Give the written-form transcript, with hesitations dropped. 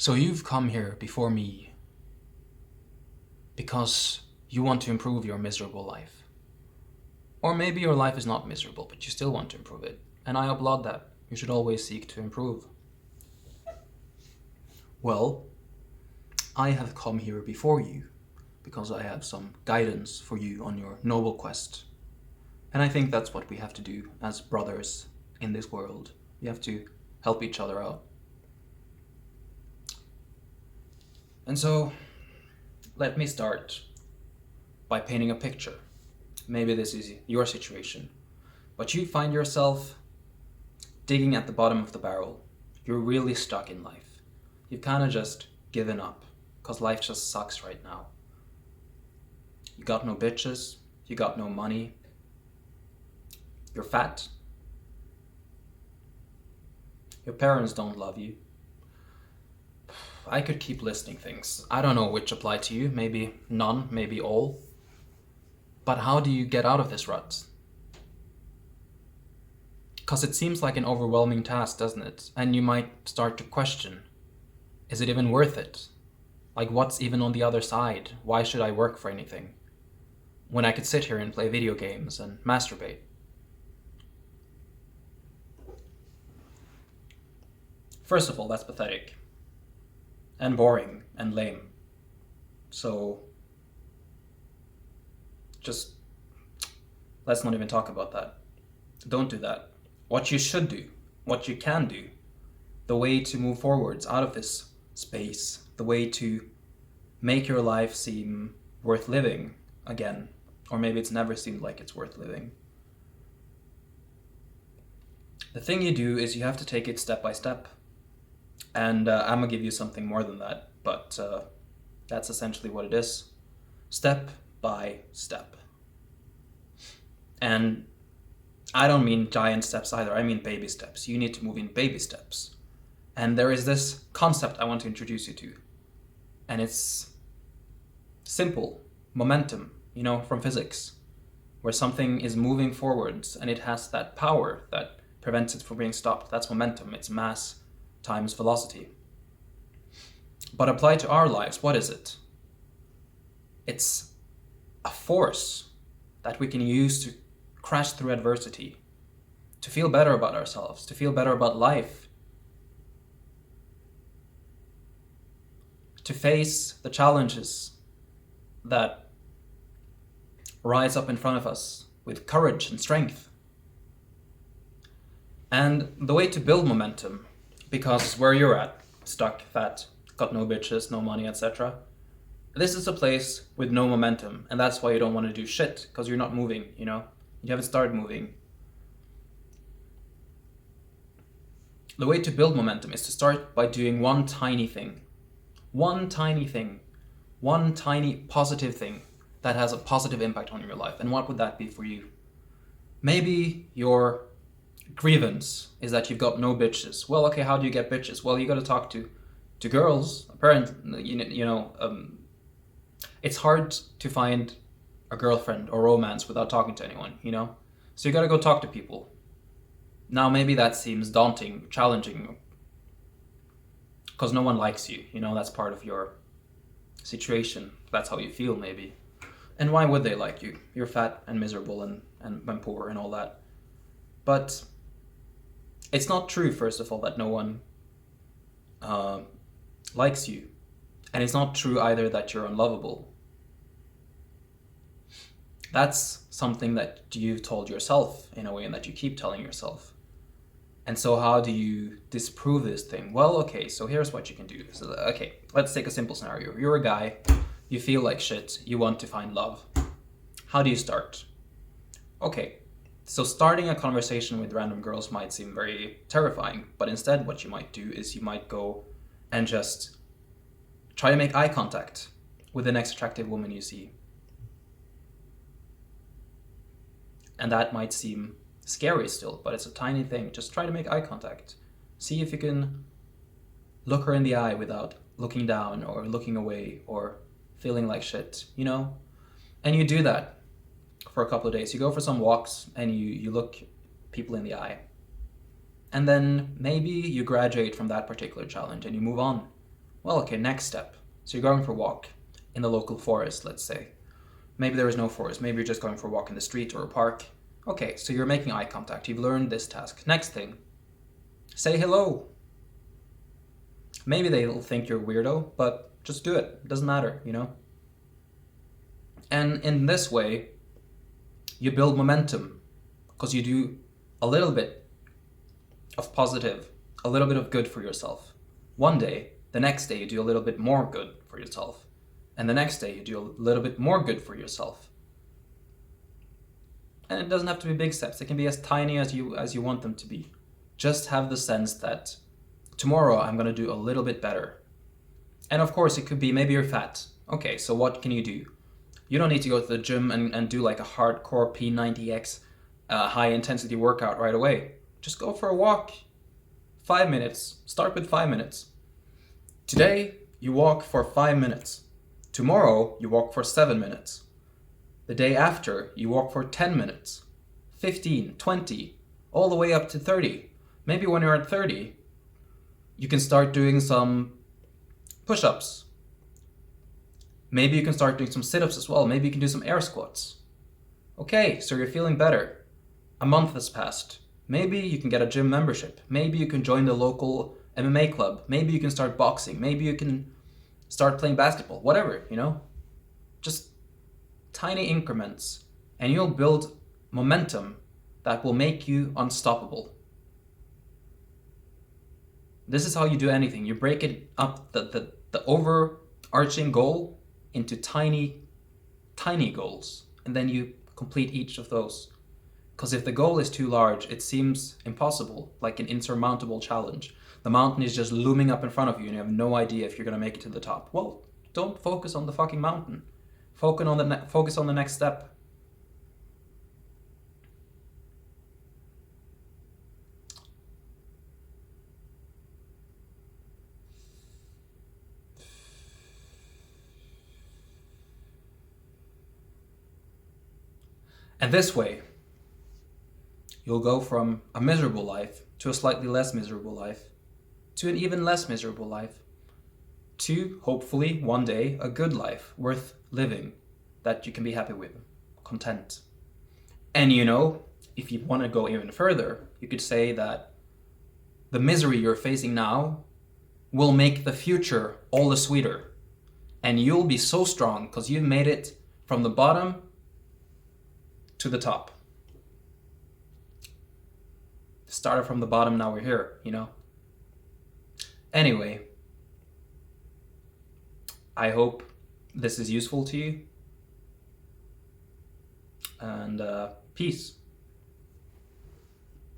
So you've come here before me because you want to improve your miserable life. Or maybe your life is not miserable, but you still want to improve it. And I applaud that. You should always seek to improve. Well, I have come here before you because I have some guidance for you on your noble quest. And I think that's what we have to do as brothers in this world. We have to help each other out. And so, let me start by painting a picture. Maybe this is your situation, but you find yourself digging at the bottom of the barrel. You're really stuck in life. You've kind of just given up because life just sucks right now. You got no bitches, you got no money, you're fat, your parents don't love you. I could keep listing things. I don't know which apply to you, maybe none, maybe all. But how do you get out of this rut? Because it seems like an overwhelming task, doesn't it? And you might start to question, is it even worth it? Like, what's even on the other side? Why should I work for anything when I could sit here and play video games and masturbate? First of all, that's pathetic and boring and lame. So just let's not even talk about that. Don't do that. What you should do, what you can do, the way to move forwards out of this space, the way to make your life seem worth living again, or maybe it's never seemed like it's worth living. The thing you do is you have to take it step by step. And I'm gonna give you something more than that, but that's essentially what it is. Step by step. And I don't mean giant steps either, I mean baby steps. You need to move in baby steps. And there is this concept I want to introduce you to. And it's simple, momentum, from physics, where something is moving forwards and it has that power that prevents it from being stopped. That's momentum, it's mass times velocity. But applied to our lives, what is it? It's a force that we can use to crash through adversity, to feel better about ourselves, to feel better about life, to face the challenges that rise up in front of us with courage and strength. And the way to build momentum, because where you're at, stuck, fat, got no bitches, no money, etc., this is a place with no momentum, and that's why you don't want to do shit, because you're not moving, you haven't started moving. The way to build momentum is to start by doing one tiny thing, one tiny positive thing that has a positive impact on your life. And what would that be for you? Maybe your grievance is that you've got no bitches. Well, okay, how do you get bitches? Well, you got to talk to girls. Apparently, it's hard to find a girlfriend or romance without talking to anyone, So you got to go talk to people. Now, maybe that seems daunting, challenging, because no one likes you, that's part of your situation. That's how you feel, maybe. And why would they like you? You're fat and miserable and poor and all that. But it's not true, first of all, that no one likes you. And it's not true either that you're unlovable. That's something that you've told yourself in a way, and that you keep telling yourself. And so how do you disprove this thing? Well, okay, so here's what you can do. So, okay, let's take a simple scenario. You're a guy, you feel like shit, you want to find love. How do you start? Okay, so starting a conversation with random girls might seem very terrifying, but instead what you might do is you might go and just try to make eye contact with the next attractive woman you see. And that might seem scary still, but it's a tiny thing. Just try to make eye contact. See if you can look her in the eye without looking down or looking away or feeling like shit, And you do that for a couple of days. You go for some walks and you look people in the eye. And then maybe you graduate from that particular challenge and you move on. Well, okay, next step. So you're going for a walk in the local forest, let's say. Maybe there is no forest. Maybe you're just going for a walk in the street or a park. Okay, so you're making eye contact. You've learned this task. Next thing, say hello. Maybe they'll think you're a weirdo, but just do it. It doesn't matter, you know? And in this way, you build momentum because you do a little bit of positive, a little bit of good for yourself. One day, the next day, you do a little bit more good for yourself. And the next day, you do a little bit more good for yourself. And it doesn't have to be big steps. It can be as tiny as you want them to be. Just have the sense that tomorrow I'm going to do a little bit better. And of course, it could be maybe you're fat. Okay, so what can you do? You don't need to go to the gym and do like a hardcore P90X high intensity workout right away. Just go for a walk. 5 minutes. Start with 5 minutes. Today, you walk for 5 minutes. Tomorrow, you walk for 7 minutes. The day after, you walk for 10 minutes. 15, 20, all the way up to 30. Maybe when you're at 30, you can start doing some push-ups. Maybe you can start doing some sit-ups as well. Maybe you can do some air squats. Okay, so you're feeling better. A month has passed. Maybe you can get a gym membership. Maybe you can join the local MMA club. Maybe you can start boxing. Maybe you can start playing basketball. Whatever, you know? Just tiny increments. And you'll build momentum that will make you unstoppable. This is how you do anything. You break it up, the overarching goal into tiny goals. And then you complete each of those. Because if the goal is too large, it seems impossible, like an insurmountable challenge. The mountain is just looming up in front of you and you have no idea if you're going to make it to the top. Well, don't focus on the fucking mountain. Focus on the next step. And this way, you'll go from a miserable life to a slightly less miserable life, to an even less miserable life, to hopefully one day a good life worth living that you can be happy with, content. And you know, if you want to go even further, you could say that the misery you're facing now will make the future all the sweeter. And you'll be so strong because you've made it from the bottom to the top. Started from the bottom, now we're here, you know? Anyway, I hope this is useful to you. And peace.